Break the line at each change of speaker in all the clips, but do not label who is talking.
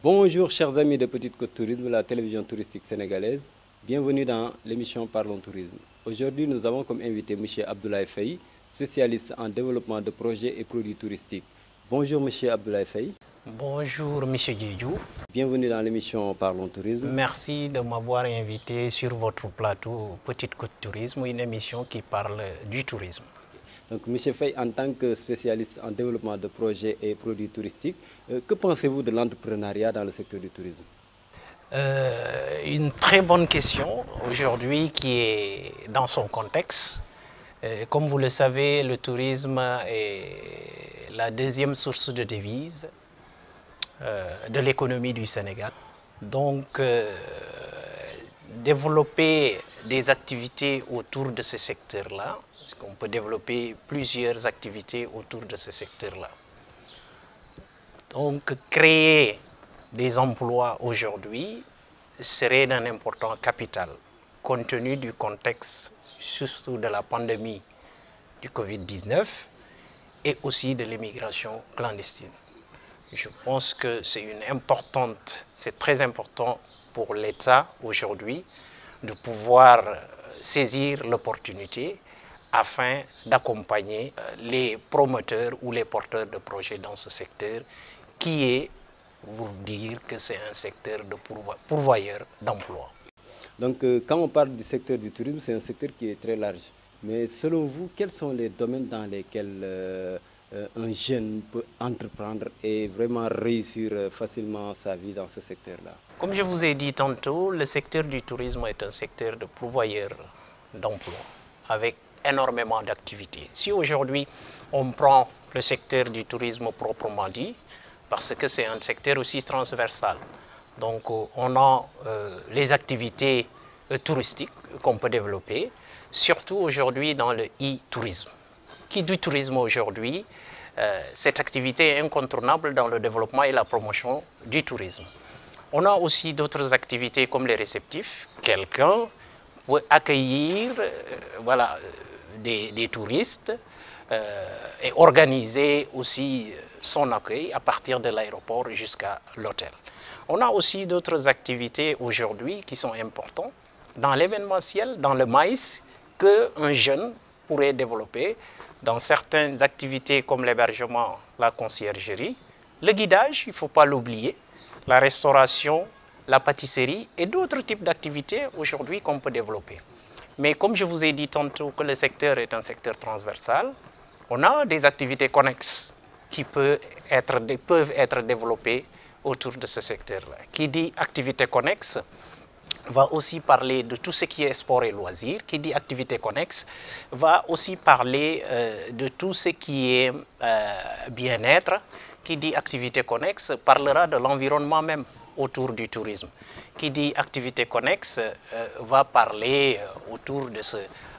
Bonjour chers amis de Petite Côte Tourisme, la télévision touristique sénégalaise. Bienvenue dans l'émission Parlons Tourisme. Aujourd'hui, nous avons comme invité M. Abdoulaye Faye, spécialiste en développement de projets et produits touristiques. Bonjour M. Abdoulaye Faye.
Bonjour M. Djedjou.
Bienvenue dans l'émission Parlons Tourisme.
Merci de m'avoir invité sur votre plateau Petite Côte Tourisme, une émission qui parle du tourisme.
Donc, M. Faye, en tant que spécialiste en développement de projets et produits touristiques, que pensez-vous de l'entrepreneuriat dans le secteur du tourisme?
Une très bonne question aujourd'hui qui est dans son contexte. Comme vous le savez, le tourisme est la deuxième source de devises de l'économie du Sénégal. Donc, développer des activités autour de ce secteur-là, parce qu'on peut développer plusieurs activités autour de ce secteur-là. Donc, créer des emplois aujourd'hui serait d'un important capital, compte tenu du contexte, surtout de la pandémie du Covid-19 et aussi de l'immigration clandestine. Je pense que c'est très important pour l'État aujourd'hui de pouvoir saisir l'opportunité afin d'accompagner les promoteurs ou les porteurs de projets dans ce secteur qui est, pour dire que c'est un secteur de pourvoyeur d'emplois.
Donc, quand on parle du secteur du tourisme, c'est un secteur qui est très large. Mais selon vous, quels sont les domaines dans lesquels un jeune peut entreprendre et vraiment réussir facilement sa vie dans ce secteur-là?
Comme je vous ai dit tantôt, le secteur du tourisme est un secteur de pourvoyeur d'emplois avec énormément d'activités. Si aujourd'hui on prend le secteur du tourisme proprement dit, parce que c'est un secteur aussi transversal, donc on a les activités touristiques qu'on peut développer, surtout aujourd'hui dans le e-tourisme. Qui dit tourisme aujourd'hui, cette activité est incontournable dans le développement et la promotion du tourisme. On a aussi d'autres activités comme les réceptifs. Quelqu'un peut accueillir des touristes et organiser aussi son accueil à partir de l'aéroport jusqu'à l'hôtel. On a aussi d'autres activités aujourd'hui qui sont importantes dans l'événementiel, dans le maïs, qu'un jeune pourrait développer dans certaines activités comme l'hébergement, la conciergerie, le guidage, il ne faut pas l'oublier, la restauration, la pâtisserie et d'autres types d'activités aujourd'hui qu'on peut développer. Mais comme je vous ai dit tantôt que le secteur est un secteur transversal, on a des activités connexes qui peuvent être développées autour de ce secteur-là. Qui dit activité connexe va aussi parler de tout ce qui est sport et loisirs. Qui dit activité connexe va aussi parler de tout ce qui est bien-être. Qui dit activité connexe parlera de l'environnement même autour du tourisme. Qui dit activité connexe va parler autour de ce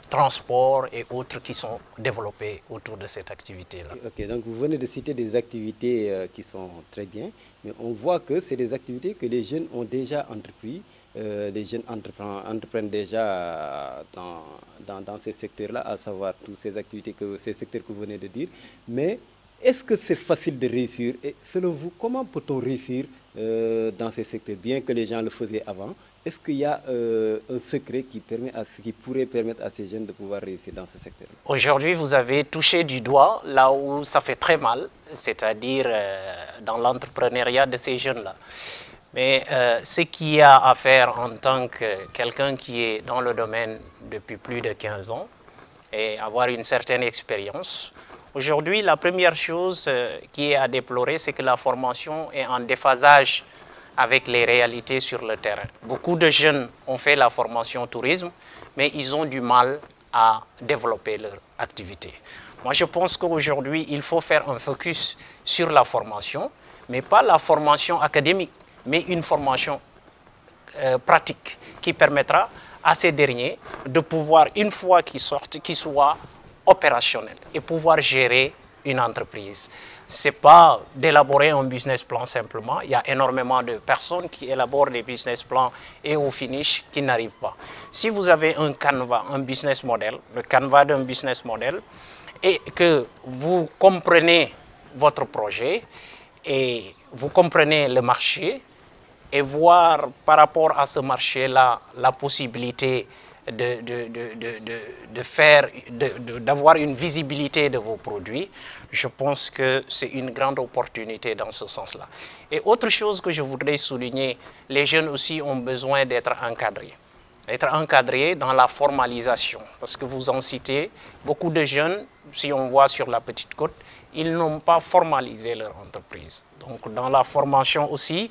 transport et autres qui sont développés autour de cette activité-là.
Ok, donc vous venez de citer des activités qui sont très bien, mais on voit que c'est des activités que les jeunes ont déjà entrepris. Les jeunes entreprennent déjà dans ces secteurs-là, à savoir tous ces secteurs que vous venez de dire. Mais est-ce que c'est facile de réussir? Et selon vous, comment peut-on réussir dans ces secteurs, bien que les gens le faisaient avant? Est-ce qu'il y a un secret qui pourrait permettre à ces jeunes de pouvoir réussir dans ce secteur?
Aujourd'hui, vous avez touché du doigt là où ça fait très mal, c'est-à-dire dans l'entrepreneuriat de ces jeunes-là. Mais ce qu'il y a à faire en tant que quelqu'un qui est dans le domaine depuis plus de 15 ans et avoir une certaine expérience, aujourd'hui, la première chose qui est à déplorer, c'est que la formation est en déphasage avec les réalités sur le terrain. Beaucoup de jeunes ont fait la formation tourisme, mais ils ont du mal à développer leur activité. Moi, je pense qu'aujourd'hui, il faut faire un focus sur la formation, mais pas la formation académique, mais une formation pratique qui permettra à ces derniers de pouvoir, une fois qu'ils sortent, qu'ils soient opérationnels et pouvoir gérer une entreprise. Ce n'est pas d'élaborer un business plan simplement. Il y a énormément de personnes qui élaborent des business plans et au finish qui n'arrivent pas. Si vous avez un canevas, un business model, le canevas d'un business model, et que vous comprenez votre projet et vous comprenez le marché, et voir par rapport à ce marché-là la possibilité d'avoir une visibilité de vos produits, je pense que c'est une grande opportunité dans ce sens-là. Et autre chose que je voudrais souligner, les jeunes aussi ont besoin d'être encadrés. Être encadrés dans la formalisation, parce que vous en citez, beaucoup de jeunes, si on voit sur la Petite Côte, ils n'ont pas formalisé leur entreprise. Donc dans la formation aussi,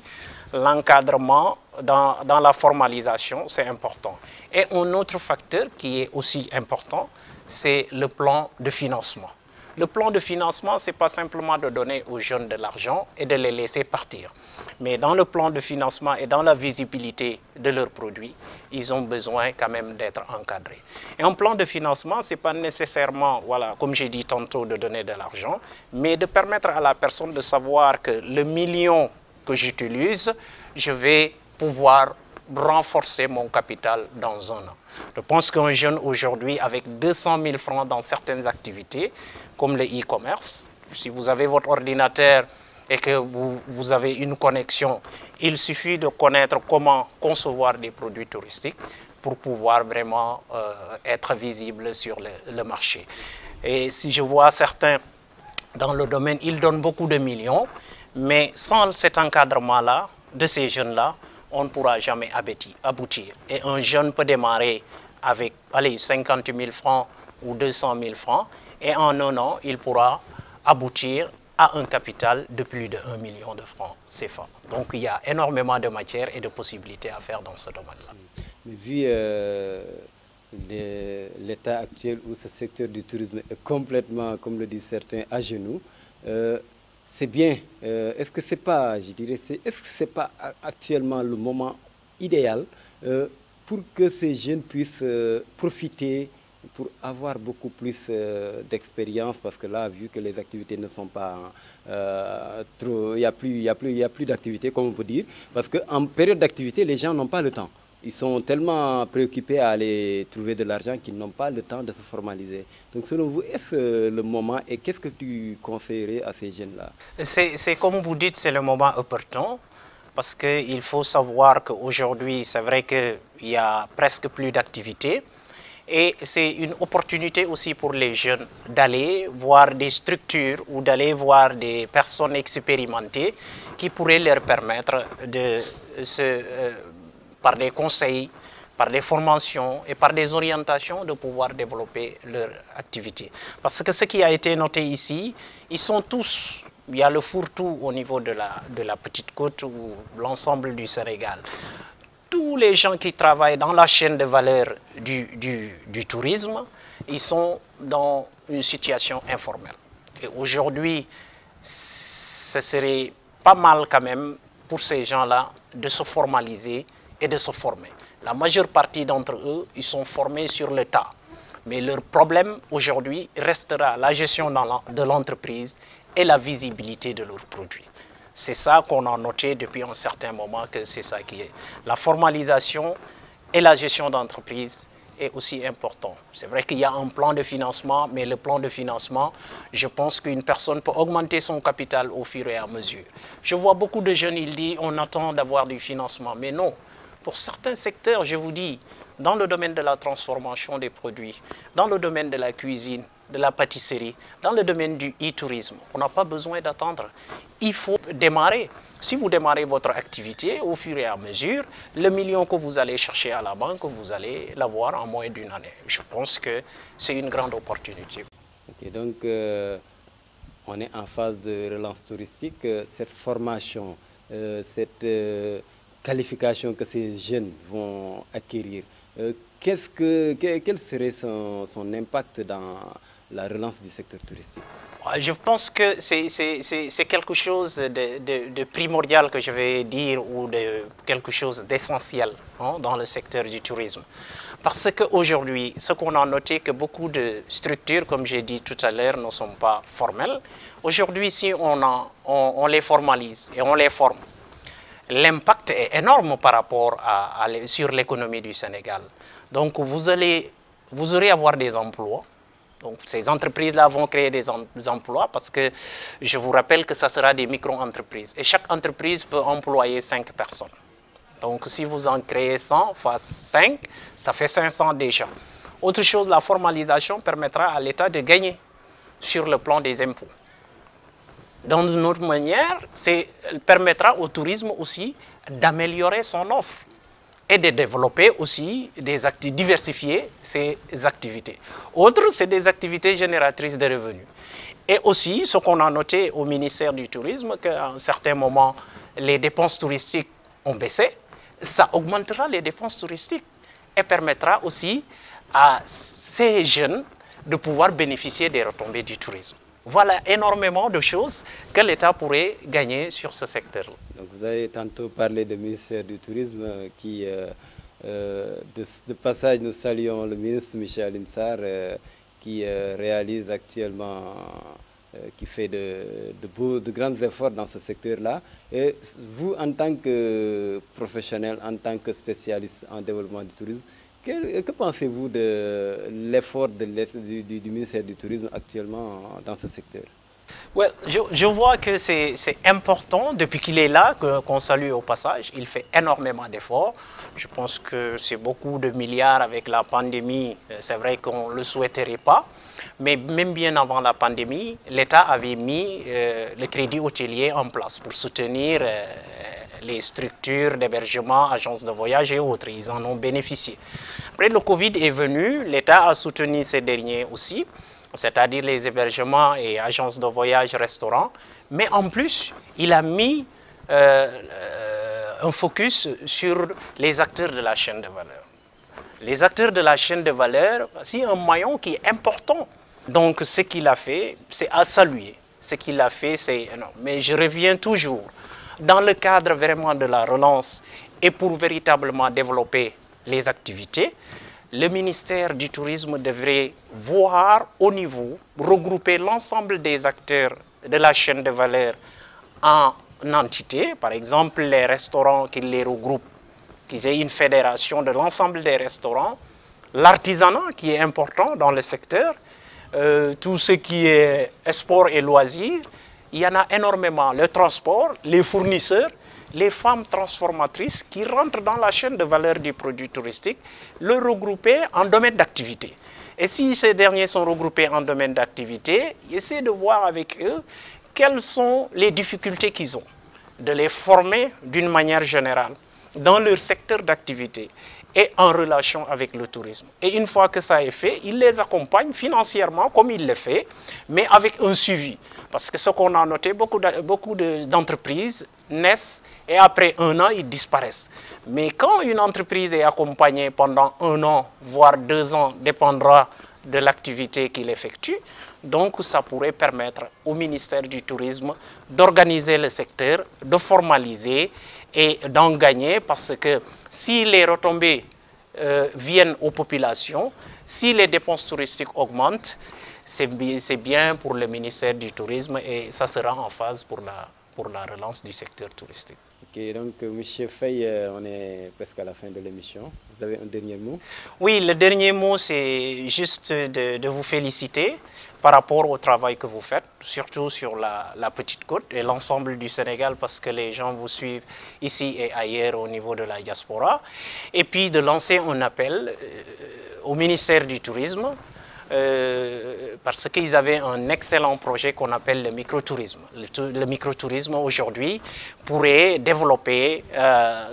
l'encadrement dans la formalisation, c'est important. Et un autre facteur qui est aussi important, c'est le plan de financement. Le plan de financement, ce n'est pas simplement de donner aux jeunes de l'argent et de les laisser partir. Mais dans le plan de financement et dans la visibilité de leurs produits, ils ont besoin quand même d'être encadrés. Et un plan de financement, ce n'est pas nécessairement, voilà, comme j'ai dit tantôt, de donner de l'argent, mais de permettre à la personne de savoir que le million que j'utilise, je vais pouvoir renforcer mon capital dans un an. Je pense qu'un jeune aujourd'hui, avec 200 000 francs dans certaines activités, comme le e-commerce, si vous avez votre ordinateur et que vous avez une connexion, il suffit de connaître comment concevoir des produits touristiques pour pouvoir vraiment être visible sur le marché. Et si je vois certains dans le domaine, ils donnent beaucoup de millions, mais sans cet encadrement-là, de ces jeunes-là, on ne pourra jamais aboutir. Et un jeune peut démarrer avec 50 000 francs ou 200 000 francs, et en un an, il pourra aboutir à un capital de plus de 1 million de francs CFA. Donc il y a énormément de matière et de possibilités à faire dans ce domaine-là.
Mais vu l'état actuel où ce secteur du tourisme est complètement, comme le disent certains, à genoux, c'est bien. Est-ce que c'est pas, je dirais, est-ce que c'est pas actuellement le moment idéal pour que ces jeunes puissent profiter, pour avoir beaucoup plus d'expérience, parce que là, vu que les activités ne sont pas trop, il y a plus d'activités, comme on peut dire, parce qu'en période d'activité, les gens n'ont pas le temps. Ils sont tellement préoccupés à aller trouver de l'argent qu'ils n'ont pas le temps de se formaliser. Donc selon vous, est-ce le moment et qu'est-ce que tu conseillerais à ces jeunes-là?
C'est comme vous dites, c'est le moment opportun, parce qu'il faut savoir qu'aujourd'hui, c'est vrai qu'il y a presque plus d'activités. Et c'est une opportunité aussi pour les jeunes d'aller voir des structures ou d'aller voir des personnes expérimentées qui pourraient leur permettre de par des conseils, par des formations et par des orientations de pouvoir développer leur activité. Parce que ce qui a été noté ici, ils sont tous, il y a le fourre-tout au niveau de la Petite Côte ou l'ensemble du Sénégal. Tous les gens qui travaillent dans la chaîne de valeur du tourisme, ils sont dans une situation informelle. Et aujourd'hui, ce serait pas mal quand même pour ces gens-là de se formaliser et de se former. La majeure partie d'entre eux, ils sont formés sur le tas. Mais leur problème aujourd'hui restera la gestion de l'entreprise et la visibilité de leurs produits. C'est ça qu'on a noté depuis un certain moment, que c'est ça qui est. La formalisation et la gestion d'entreprise est aussi important. C'est vrai qu'il y a un plan de financement, mais le plan de financement, je pense qu'une personne peut augmenter son capital au fur et à mesure. Je vois beaucoup de jeunes, ils disent on attend d'avoir du financement, mais non. Pour certains secteurs, je vous dis, dans le domaine de la transformation des produits, dans le domaine de la cuisine, de la pâtisserie, dans le domaine du e-tourisme, on n'a pas besoin d'attendre. Il faut démarrer. Si vous démarrez votre activité, au fur et à mesure, le million que vous allez chercher à la banque, vous allez l'avoir en moins d'une année. Je pense que c'est une grande opportunité.
Okay, donc, on est en phase de relance touristique. Cette formation, cette qualification que ces jeunes vont acquérir, quel serait son impact dans la relance du secteur touristique?
Je pense que c'est quelque chose de primordial que je vais dire, ou de quelque chose d'essentiel dans le secteur du tourisme. Parce qu'aujourd'hui, ce qu'on a noté, que beaucoup de structures, comme j'ai dit tout à l'heure, ne sont pas formelles. Aujourd'hui, si on les formalise et on les forme, l'impact est énorme par rapport sur l'économie du Sénégal. Donc vous aurez avoir des emplois. Donc ces entreprises-là vont créer des emplois, parce que je vous rappelle que ça sera des micro-entreprises. Et chaque entreprise peut employer 5 personnes. Donc si vous en créez 100 fois 5, ça fait 500 déjà. Autre chose, la formalisation permettra à l'État de gagner sur le plan des impôts. D'une autre manière, permettra au tourisme aussi d'améliorer son offre et de développer aussi diversifier ses activités. Autre, c'est des activités génératrices de revenus. Et aussi, ce qu'on a noté au ministère du Tourisme, qu'à un certain moment, les dépenses touristiques ont baissé, ça augmentera les dépenses touristiques et permettra aussi à ces jeunes de pouvoir bénéficier des retombées du tourisme. Voilà énormément de choses que l'État pourrait gagner sur ce secteur-là.
Donc vous avez tantôt parlé du ministère du Tourisme qui, de passage, nous saluons le ministre Michel Alioune Sarr qui réalise actuellement, qui fait de grands efforts dans ce secteur-là. Et vous, en tant que professionnel, en tant que spécialiste en développement du tourisme, que pensez-vous de l'effort du ministère du Tourisme actuellement dans ce secteur?
Ouais, je vois que c'est important, depuis qu'il est là, qu'on salue au passage. Il fait énormément d'efforts. Je pense que c'est beaucoup de milliards avec la pandémie. C'est vrai qu'on ne le souhaiterait pas. Mais même bien avant la pandémie, l'État avait mis le crédit hôtelier en place pour soutenir les structures d'hébergement, agences de voyage et autres. Ils en ont bénéficié. Après, le Covid est venu, l'État a soutenu ces derniers aussi, c'est-à-dire les hébergements et agences de voyage, restaurants. Mais en plus, il a mis un focus sur les acteurs de la chaîne de valeur. Les acteurs de la chaîne de valeur, c'est un maillon qui est important. Donc, ce qu'il a fait, c'est à saluer. Ce qu'il a fait, c'est énorme. Mais je reviens toujours dans le cadre vraiment de la relance et pour véritablement développer les activités, le ministère du Tourisme devrait voir au niveau, regrouper l'ensemble des acteurs de la chaîne de valeur en entités, par exemple les restaurants qui les regroupent, qu'ils aient une fédération de l'ensemble des restaurants, l'artisanat qui est important dans le secteur, tout ce qui est sport et loisirs, il y en a énormément, le transport, les fournisseurs, les femmes transformatrices qui rentrent dans la chaîne de valeur du produit touristique, le regrouper en domaine d'activité. Et si ces derniers sont regroupés en domaine d'activité, essayer de voir avec eux quelles sont les difficultés qu'ils ont, de les former d'une manière générale dans leur secteur d'activité et en relation avec le tourisme. Et une fois que ça est fait, il les accompagne financièrement comme il le fait, mais avec un suivi. Parce que ce qu'on a noté, beaucoup d'entreprises naissent et après un an, ils disparaissent. Mais quand une entreprise est accompagnée pendant un an, voire 2 ans, dépendra de l'activité qu'il effectue, donc ça pourrait permettre au ministère du Tourisme d'organiser le secteur, de formaliser et d'en gagner, parce que si les retombées viennent aux populations, si les dépenses touristiques augmentent, c'est bien pour le ministère du Tourisme et ça sera en phase pour la relance du secteur touristique.
Ok, donc M. Faye, on est presque à la fin de l'émission. Vous avez un dernier mot? Oui,
le dernier mot, c'est juste de vous féliciter par rapport au travail que vous faites, surtout sur la Petite Côte et l'ensemble du Sénégal, parce que les gens vous suivent ici et ailleurs au niveau de la diaspora. Et puis de lancer un appel au ministère du Tourisme, parce qu'ils avaient un excellent projet qu'on appelle le microtourisme. Le microtourisme aujourd'hui pourrait développer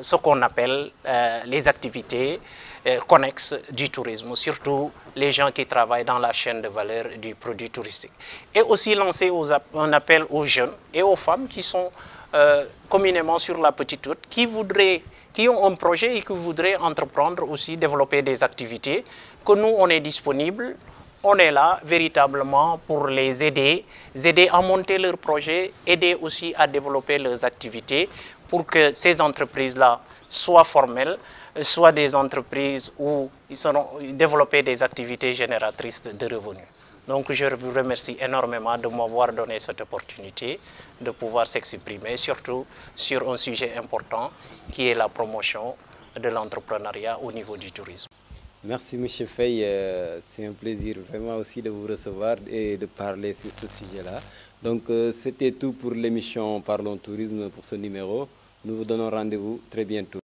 ce qu'on appelle les activités connexes du tourisme, surtout les gens qui travaillent dans la chaîne de valeur du produit touristique. Et aussi lancer un appel aux jeunes et aux femmes qui sont communément sur la Petite Côte, qui ont un projet et qui voudraient entreprendre aussi, développer des activités, que nous, on est disponible. On est là véritablement pour les aider à monter leurs projets, aider aussi à développer leurs activités pour que ces entreprises-là soient formelles, soient des entreprises où ils seront développer des activités génératrices de revenus. Donc je vous remercie énormément de m'avoir donné cette opportunité de pouvoir s'exprimer, surtout sur un sujet important qui est la promotion de l'entrepreneuriat au niveau du tourisme.
Merci M. Faye, c'est un plaisir vraiment aussi de vous recevoir et de parler sur ce sujet-là. Donc c'était tout pour l'émission Parlons Tourisme pour ce numéro. Nous vous donnons rendez-vous très bientôt.